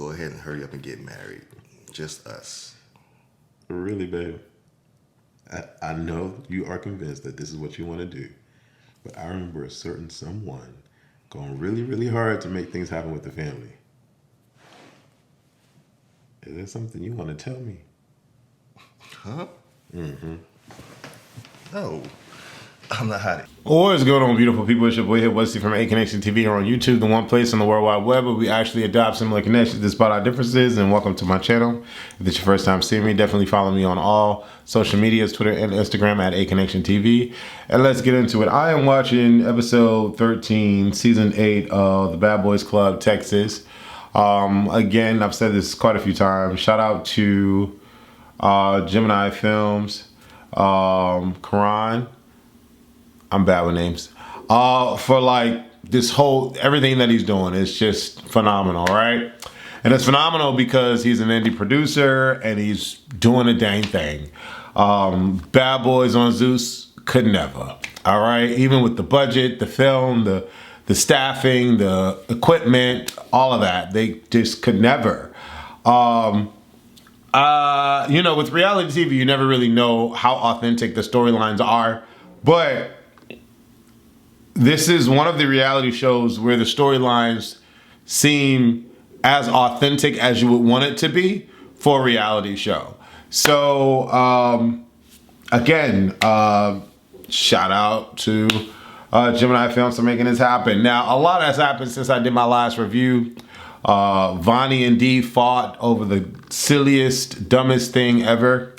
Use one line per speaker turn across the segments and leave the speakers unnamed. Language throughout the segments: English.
go ahead and hurry up and get married. Just us.
Really, babe? I know you are convinced that this is what you want to do, but I remember a certain someone going really, really hard to make things happen with the family. Is there something you want to tell me?
Huh? Mm-hmm. No. I'm not hiding.
What is going on, beautiful people? It's your boy here, Wesley from A Connection TV here on YouTube, the one place on the World Wide Web where we actually adopt similar connections despite our differences. And welcome to my channel. If it's your first time seeing me, definitely follow me on all social medias, Twitter and Instagram at A Connection TV. And let's get into it. I am watching episode 13, season 8 of the Bad Boys Club, Texas. Again, I've said this quite a few times. Shout out to Gemini Filmz, Karan. I'm bad with names. For like this whole, everything that he's doing is just phenomenal, right? And it's phenomenal because he's an indie producer and he's doing a dang thing. Bad Boys on Zeus could never, all right? Even with the budget, the film, the staffing, the equipment, all of that, they just could never. You know, with reality TV, you never really know how authentic the storylines are, but this is one of the reality shows where the storylines seem as authentic as you would want it to be for a reality show. So, again, shout out to Gemini Filmz for making this happen. Now, a lot has happened since I did my last review. Vonnie and Dee fought over the silliest, dumbest thing ever.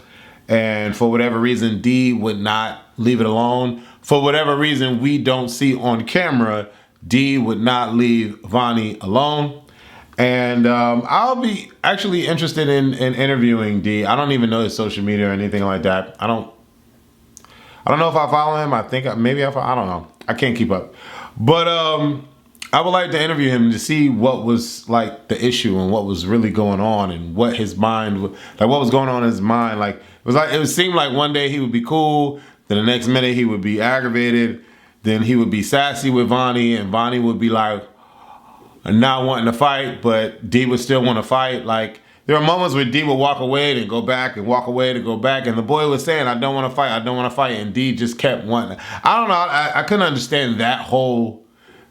And for whatever reason, Dee would not leave it alone. For whatever reason we don't see on camera, Dee would not leave Vonnie alone. And I'll be actually interested in interviewing Dee. I don't even know his social media or anything like that. I don't know if I follow him. I think maybe I don't know. I can't keep up. But I would like to interview him to see what was like the issue and what was really going on and what his mind, like what was going on in his mind. Like it seemed like one day he would be cool. Then the next minute he would be aggravated. Then he would be sassy with Vonnie, and Vonnie would be like not wanting to fight, but Dee would still want to fight. Like there are moments where Dee would walk away and go back and walk away to go back, and the boy was saying, "I don't want to fight, I don't want to fight," and Dee just kept wanting. I don't know. I couldn't understand that whole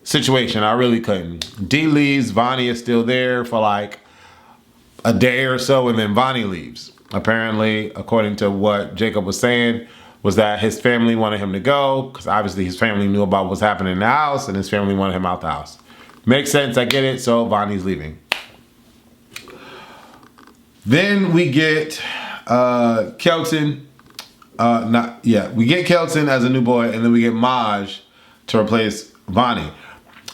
situation. I really couldn't. Dee leaves. Vonnie is still there for like a day or so, and then Vonnie leaves. Apparently, according to what Jacob was saying, was that his family wanted him to go because obviously his family knew about what's happening in the house and his family wanted him out the house. Makes sense, I get it, so Vonnie's leaving. Then we get Kelton. We get Kelton as a new boy, and then we get Maj to replace Vonnie.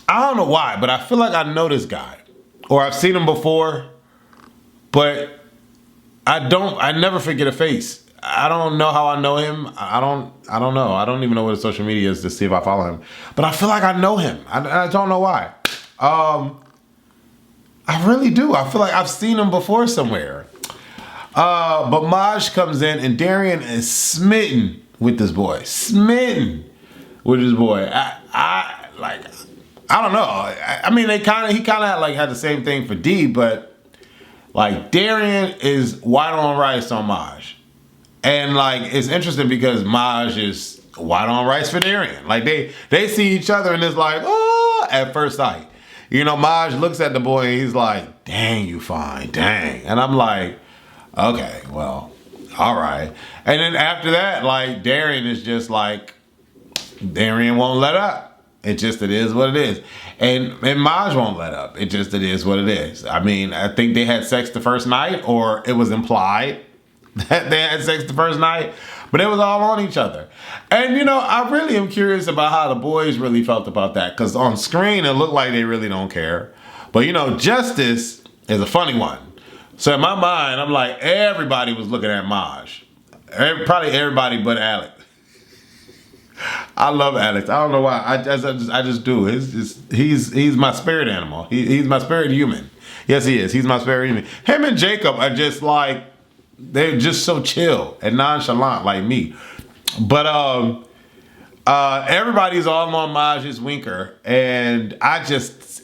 I don't know why, but I feel like I know this guy. Or I've seen him before, but I never forget a face. I don't know how I know him. I don't know. I don't even know what his social media is to see if I follow him. But I feel like I know him. I don't know why. I really do. I feel like I've seen him before somewhere. But Maj comes in and Darian is smitten with this boy. Smitten with this boy. I don't know. I mean, he kind of had the same thing for Dee, but like Darian is white on rice on Maj. And like, it's interesting because Maj is white on rice for Darian. Like they see each other and it's like, oh, at first sight. You know, Maj looks at the boy and he's like, dang, you fine, dang. And I'm like, okay, well, all right. And then after that, like Darian is just like, Darian won't let up. It is what it is. And Maj won't let up. It is what it is. I mean, I think they had sex the first night, or it was implied that they had sex the first night, but it was all on each other. And you know, I really am curious about how the boys really felt about that, because on screen it looked like they really don't care. But you know, Justice is a funny one. So in my mind, I'm like, everybody was looking at Maj. Probably everybody but Alex. I love Alex. I don't know why. I just do. He's my spirit animal. He's my spirit human. Yes, he is. He's my spirit human. Him and Jacob are just like, they're just so chill and nonchalant like me. But everybody's all on Maj's winker, and I just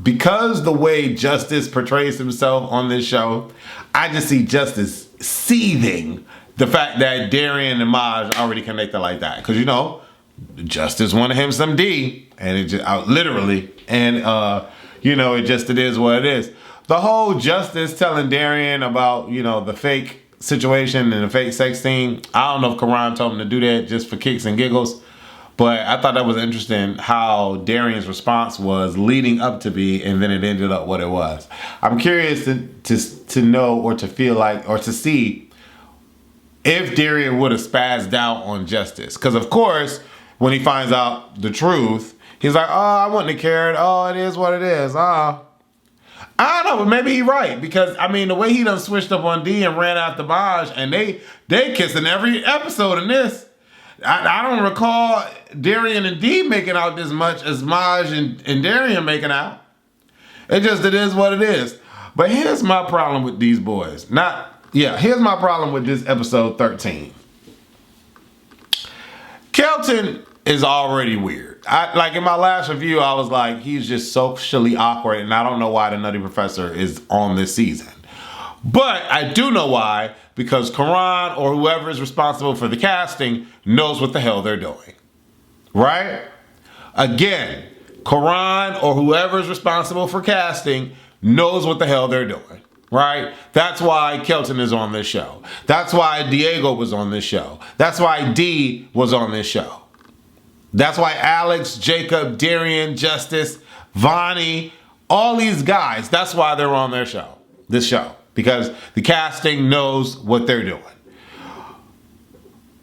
because the way Justice portrays himself on this show, I just see Justice seething the fact that Darian and Maj already connected like that. Because, you know, Justice wanted him some D, and it just, literally, and, you know, it is what it is. The whole Justice telling Darian about, you know, the fake situation and the fake sex scene, I don't know if Karan told him to do that just for kicks and giggles, but I thought that was interesting how Darian's response was leading up to be, and then it ended up what it was. I'm curious to know or to feel like or to see if Darian would have spazzed out on Justice. Because, of course, when he finds out the truth, he's like, oh, I wouldn't have cared. Oh, it is what it is. I don't know, but maybe he's right. Because, I mean, the way he done switched up on D and ran after Maj, and they kissing every episode in this. I don't recall Darian and D making out as much as Maj and Darian making out. It is what it is. But here's my problem with these boys. Here's my problem with this episode 13. Kelton is already weird. Like in my last review, I was like, he's just socially awkward, and I don't know why the Nutty Professor is on this season. But I do know why, because Karan or whoever is responsible for the casting knows what the hell they're doing. Right? Again, Karan or whoever is responsible for casting knows what the hell they're doing. Right? That's why Kelton is on this show. That's why Diego was on this show. That's why D was on this show. That's why Alex, Jacob, Darian, Justice, Vonnie, all these guys, that's why they're on their show. This show. Because the casting knows what they're doing.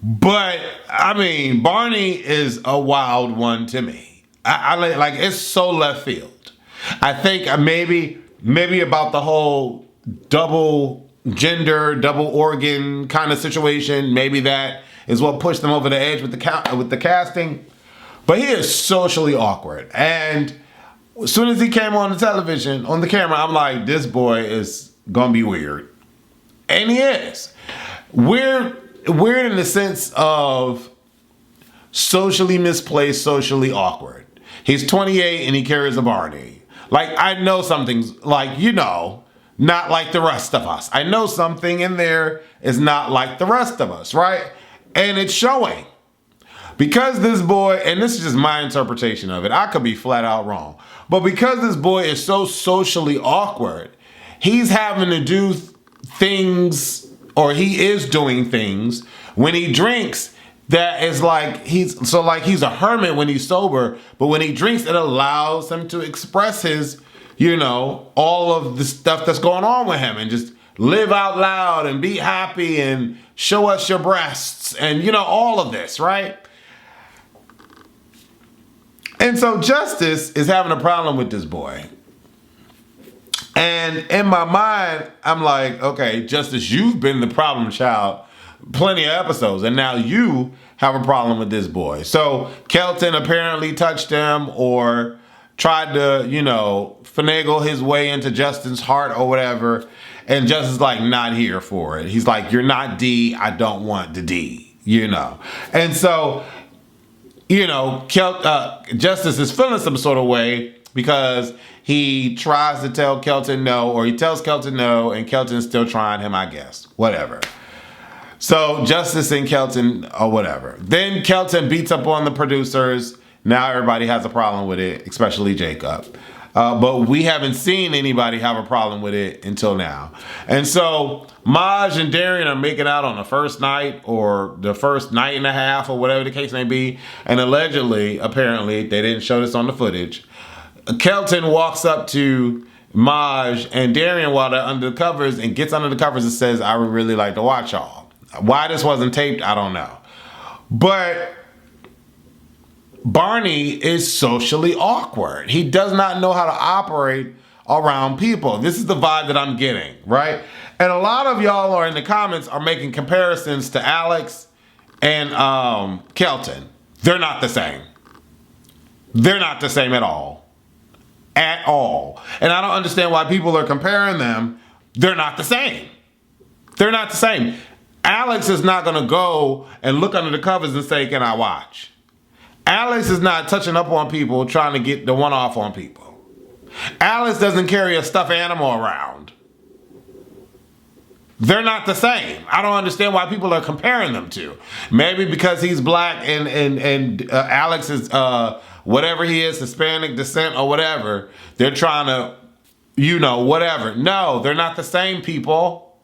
But, I mean, Barney is a wild one to me. I like, it's so left field. I think maybe about the whole double gender, double organ kind of situation. Maybe that is what pushed them over the edge with the casting. But he is socially awkward. And as soon as he came on the television, on the camera, I'm like, this boy is gonna be weird. And he is. Weird in the sense of socially misplaced, socially awkward. He's 28 and he carries a Barney. Like, I know something's like, you know, not like the rest of us. I know something in there is not like the rest of us, right? And it's showing. Because this boy, and this is just my interpretation of it, I could be flat out wrong, but because this boy is so socially awkward, he's having to do things, or he is doing things when he drinks that is like, he's a hermit when he's sober, but when he drinks, it allows him to express his, you know, all of the stuff that's going on with him and just live out loud and be happy and show us your breasts and, you know, all of this, right? And so Justice is having a problem with this boy. And in my mind, I'm like, okay, Justice, you've been the problem child plenty of episodes, and now you have a problem with this boy. So Kelton apparently touched him or tried to, you know, finagle his way into Justin's heart or whatever, and Justin's like, not here for it. He's like, you're not D, I don't want the D, you know. And so, you know, Justice is feeling some sort of way because he tries to tell Kelton no, or he tells Kelton no, and Kelton's still trying him, I guess. Whatever. So Justice and Kelton, or whatever. Then Kelton beats up on the producers. Now everybody has a problem with it, especially Jacob. But we haven't seen anybody have a problem with it until now. And so Maj and Darian are making out on the first night or the first night and a half or whatever the case may be. And allegedly, apparently, they didn't show this on the footage, Kelton walks up to Maj and Darian while they're under the covers and gets under the covers and says, I would really like to watch y'all. Why this wasn't taped, I don't know. But Barney is socially awkward. He does not know how to operate around people. This is the vibe that I'm getting, right? And a lot of y'all are in the comments are making comparisons to Alex and Kelton. They're not the same. They're not the same at all. At all. And I don't understand why people are comparing them. They're not the same. They're not the same. Alex is not going to go and look under the covers and say, can I watch? Alex is not touching up on people trying to get the one off on people. Alex doesn't carry a stuffed animal around. They're not the same. I don't understand why people are comparing them to. Maybe because he's black and Alex is whatever he is, Hispanic descent or whatever. They're trying to, whatever. No, they're not the same people.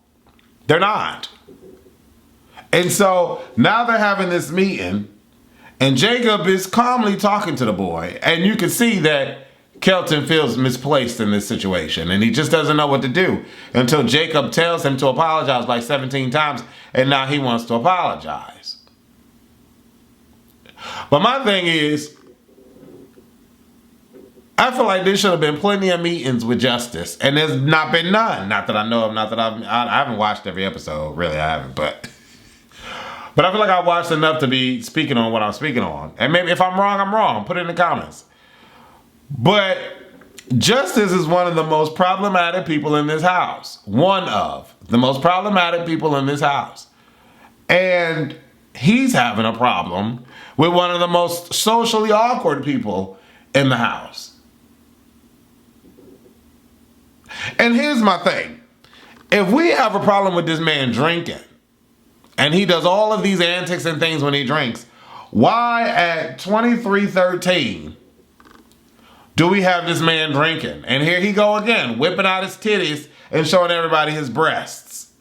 They're not. And so now they're having this meeting, and Jacob is calmly talking to the boy, and you can see that Kelton feels misplaced in this situation, and he just doesn't know what to do until Jacob tells him to apologize like 17 times, and now he wants to apologize. But my thing is, I feel like there should have been plenty of meetings with Justice, and there's not been none. Not that I know of, not that I haven't watched every episode, really I haven't, but I feel like I watched enough to be speaking on what I'm speaking on. And maybe if I'm wrong, I'm wrong. Put it in the comments. But Justice is one of the most problematic people in this house. One of the most problematic people in this house. And he's having a problem with one of the most socially awkward people in the house. And here's my thing. If we have a problem with this man drinking, and he does all of these antics and things when he drinks, why at 23:13 do we have this man drinking? And here he go again, whipping out his titties and showing everybody his breasts.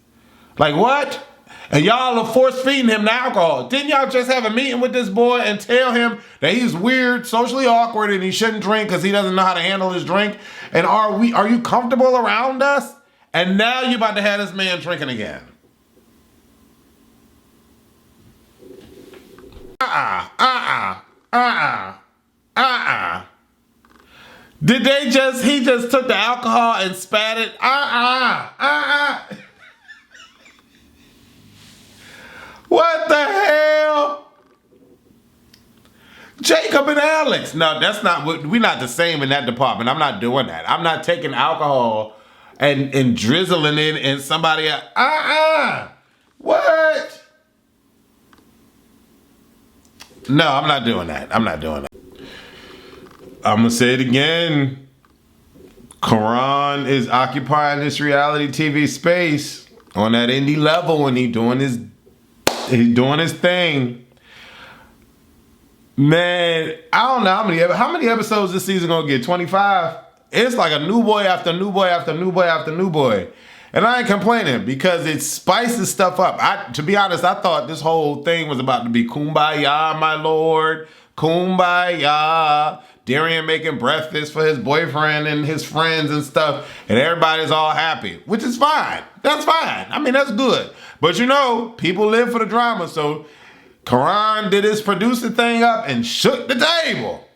Like what? And y'all are force feeding him the alcohol. Didn't y'all just have a meeting with this boy and tell him that he's weird, socially awkward, and he shouldn't drink because he doesn't know how to handle his drink? And are you comfortable around us? And now you're about to have this man drinking again. Did he just took the alcohol and spat it? What the hell? Jacob and Alex. No, that's not, we're not the same in that department. I'm not doing that. I'm not taking alcohol and drizzling it in somebody else. What? No, I'm not doing that. I'm not doing that. I'm going to say it again. Karan is occupying this reality TV space on that indie level, and he's doing his thing. Man, I don't know how many episodes this season gonna get. 25? It's like a new boy after new boy after new boy after new boy. And I ain't complaining because it spices stuff up. To be honest, I thought this whole thing was about to be kumbaya, my lord. Kumbaya. Darian making breakfast for his boyfriend and his friends and stuff. And everybody's all happy, which is fine. That's fine. I mean, that's good. But people live for the drama. So Karan did his producer thing up and shook the table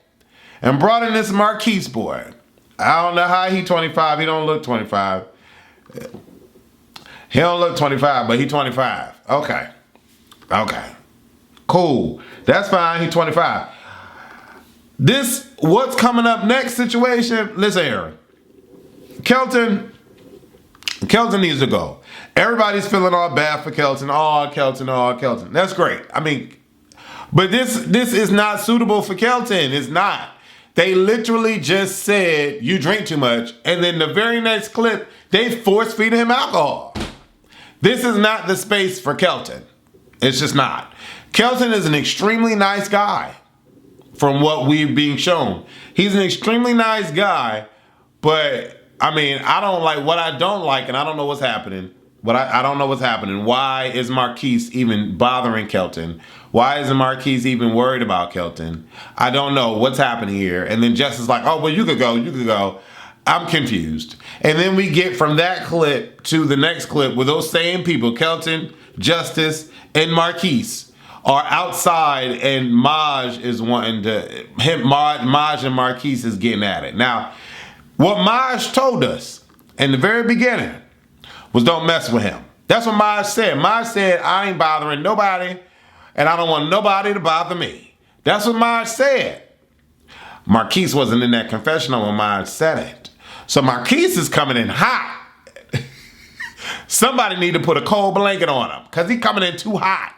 and brought in this Marquise boy. I don't know how he 25. He don't look 25. He don't look 25, but he 25. Okay. Cool. That's fine. He 25. This what's coming up next situation. Listen, Aaron. Kelton needs to go. Everybody's feeling all bad for Kelton. Oh, Kelton. That's great. I mean, but this is not suitable for Kelton. It's not. They literally just said, you drink too much. And then the very next clip, they force feed him alcohol. This is not the space for Kelton. It's just not. Kelton is an extremely nice guy from what we're being shown. He's an extremely nice guy, but I mean, I don't like what I don't like, and I don't know what's happening. But I don't know what's happening. Why is Marquise even bothering Kelton? Why isn't Marquise even worried about Kelton? I don't know what's happening here. And then Jess is like, oh, well, you could go. I'm confused. And then we get from that clip to the next clip where those same people, Kelton, Justice, and Marquise, are outside, and Maj is wanting to, Maj and Marquise is getting at it. Now, what Maj told us in the very beginning was don't mess with him. That's what Maj said. Maj said, I ain't bothering nobody, and I don't want nobody to bother me. That's what Maj said. Marquise wasn't in that confessional when Maj said it. So Marquise is coming in hot. Somebody need to put a cold blanket on him, because he coming in too hot.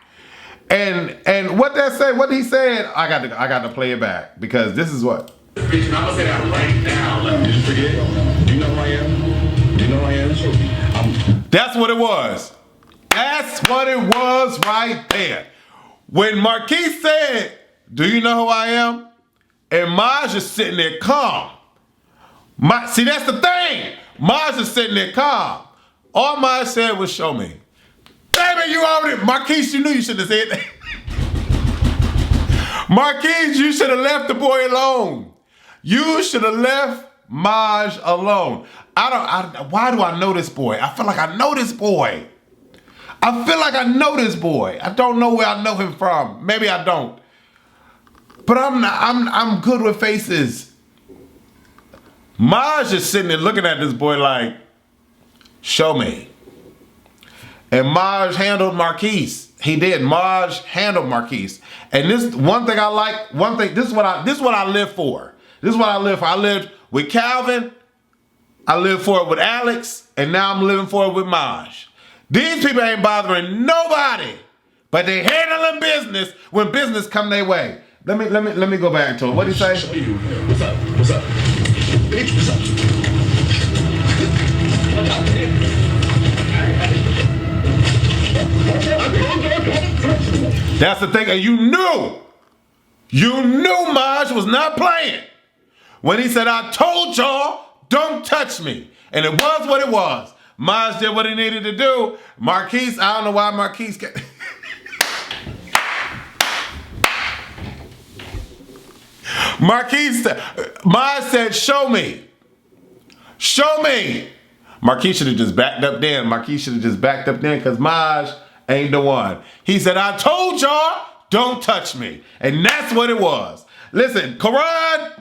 And what that said, what he said, I got to play it back, because this is what
bitch, and I'm gonna say that right now. Did you forget? Do you know who I am? Do you know who I am?
That's what it was. That's what it was right there. When Marquise said, do you know who I am? And Maj is sitting there calm. See, that's the thing. Maj is sitting there calm. All Maj said was, show me. Baby, you already, Marquise, you knew you should have said that. Marquise, you should have left the boy alone. You should have left Maj alone. Why do I know this boy? I feel like I know this boy. I feel like I know this boy. I don't know where I know him from. Maybe I don't. But I'm good with faces. Maj is sitting there looking at this boy like, show me. And Maj handled Marquise. He did. Maj handled Marquise. And this one thing I like, this is what I live for. This is what I live for. I lived with Calvin. I lived for it with Alex. And now I'm living for it with Maj. These people ain't bothering nobody. But they handling business when business come their way. Let me go back to it. What did he say?
What's up? What's up? Bitch, what's up?
That's the thing, and you knew Maj was not playing when he said, I told y'all, don't touch me. And it was what it was. Maj did what he needed to do. Marquise, I don't know why Marquise Maj said, show me. Show me. Marquise should have just backed up then. Because Maj ain't the one. He said, I told y'all, don't touch me. And that's what it was. Listen, Karan,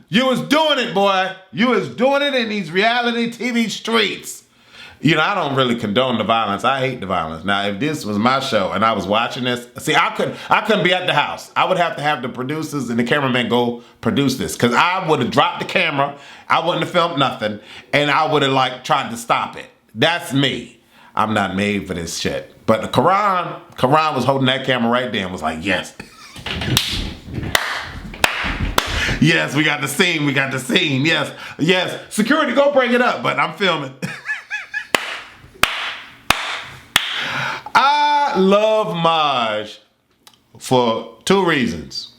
you was doing it, boy. You was doing it in these reality TV streets. You know, I don't really condone the violence. I hate the violence. Now, if this was my show and I was watching this, see, I couldn't be at the house. I would have to have the producers and the cameraman go produce this, because I would have dropped the camera. I wouldn't have filmed nothing, and I would have tried to stop it. That's me. I'm not made for this shit. But Karan was holding that camera right there and was like, yes. Yes, we got the scene. Yes. Security, go bring it up, but I'm filming. I love Maj for two reasons.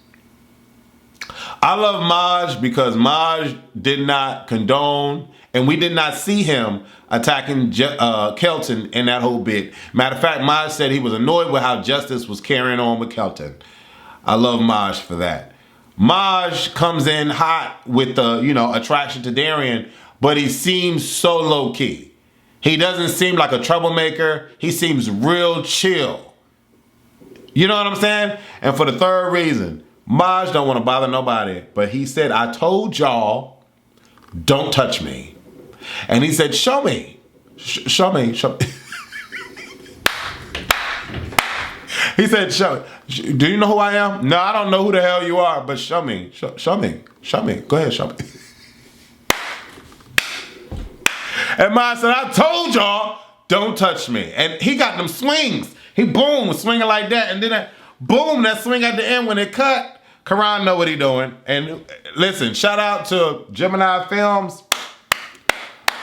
I love Maj because Maj did not condone, and we did not see him attacking Kelton in that whole bit. Matter of fact, Maj said he was annoyed with how Justice was carrying on with Kelton. I love Maj for that. Maj comes in hot with the, attraction to Darian, but he seems so low-key. He doesn't seem like a troublemaker. He seems real chill. You know what I'm saying? And for the third reason, Maj don't want to bother nobody, but he said, I told y'all, don't touch me. And he said, show me. Show me. He said, show me. Do you know who I am? No, I don't know who the hell you are, but show me. Show me. Go ahead, show me. And Maj said, I told y'all, don't touch me. And he got them swings. He boom, was swinging like that. And then that boom, that swing at the end when it cut, Karan know what he doing. And listen, shout out to Gemini Filmz.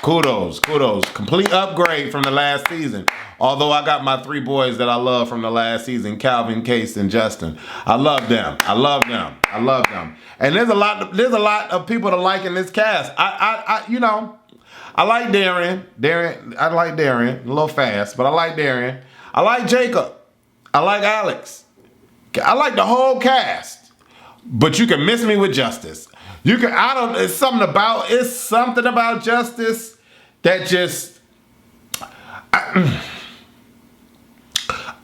Kudos. Complete upgrade from the last season. Although I got my three boys that I love from the last season, Calvin, Case, and Justin. I love them. And there's a lot of people to like in this cast. I like Darian. I like Darian. A little fast, but I like Darian. I like Jacob. I like Alex. I like the whole cast. But you can miss me with Justice. It's something about Justice that just,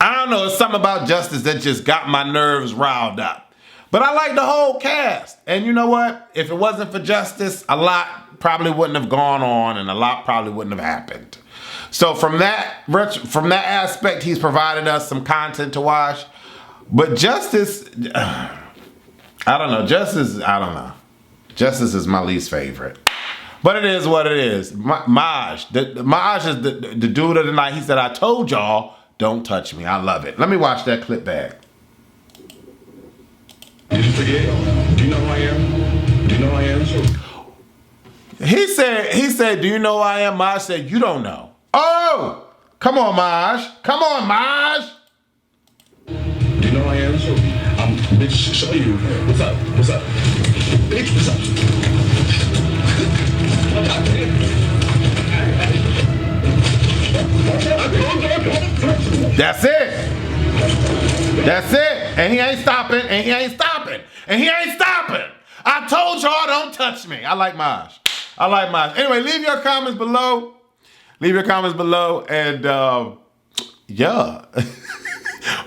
I don't know, it's something about Justice that just got my nerves riled up. But I like the whole cast. And you know what? If it wasn't for Justice, a lot probably wouldn't have gone on and a lot probably wouldn't have happened. So from that aspect, he's provided us some content to watch. But Justice, I don't know. Justice is my least favorite. But it is what it is. Maj is the dude of the night. He said, I told y'all, don't touch me. I love it. Let me watch that clip back.
Did you forget? Do you know who I am? Do you know know who I am?
He said, do you know who I am? Maj said, you don't know. Oh, come on, Maj. Come on, Maj.
Do you know who I am? I'm bitch, show you. What's up? What's up? Bitch, what's up?
That's it. That's it. And he ain't stopping. And he ain't stopping. And he ain't stopping. I told y'all don't touch me. I like Maj. I like Maj. Anyway, leave your comments below. Leave your comments below. And yeah.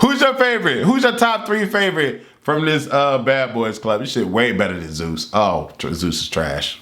Who's your favorite? Who's your top 3 favorite from this Bad Boys Club? This shit way better than Zeus. Oh, Zeus is trash.